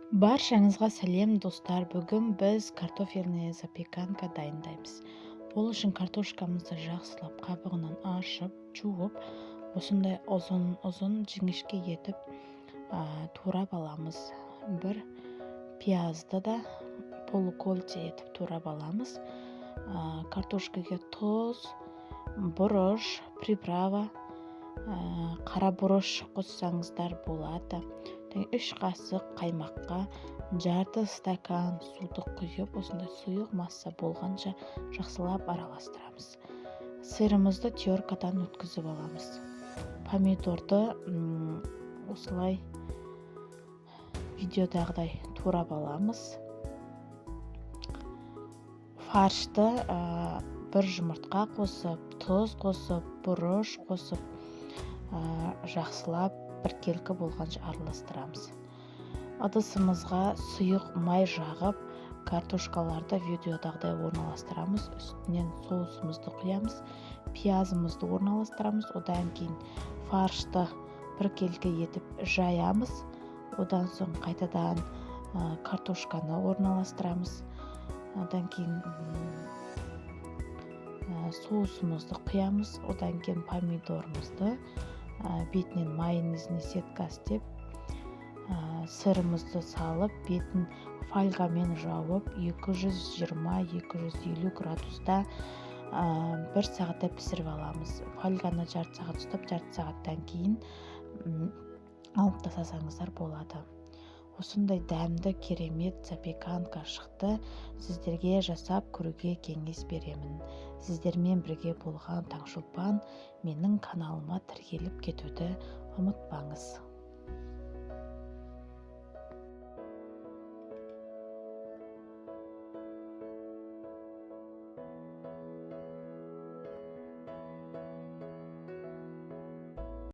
Баршаңызға сәлем достар. Бүгін біз картофельная запеканка дайындаймыз. Ол үшін картошкамызды жақсылап қабығынан ашып, жуып, осындай ұзын жіңішке етіп турап аламыз. Бір пиязды да полукольце етіп турап аламыз. Картошкаға тұз, бұрыш, приправа, қара бұрыш қоссаңыздар болады. 3 қасық қаймаққа жарты стакан суды құйып, осындай сұйық масса болғанша жақсылап араластырамыз. Сырымызды теркадан өткізіп аламыз. Помидорды осылай видеодағыдай турап аламыз. Фаршты бір жұмыртқа қосып, тұз қосып, бұрыш қосып, жақсылап біркелкі болғанша араластырамыз. Ыдысымызға сұйық май жағып, картошкаларды видеодағыдай орналастырамыз. Үстінен соусымызды құямыз, пиязымызды орналастырамыз. Одан кейін фаршты біркелкі етіп жаямыз. Одан соң қайтадан картошканы орналастырамыз. Одан кейін соусымызды құямыз. Одан кейін помидорымызды бетінен майонезіне сетка істеп, сырымызды салып, бетін фольгамен жауып, 220-250 градуста 1 сағатта пісіріп аламыз. Фольганы жарты сағат ұстап, жарты сағаттан кейін алып тастасаңыздар болады. Осындай дәмді керемет запеканка шықты. Сіздерге жасап көруге кеңес беремін. Сіздермен бірге болған Таңшолпан менің каналыма тіркеліп кетуді ұмытпаңыз.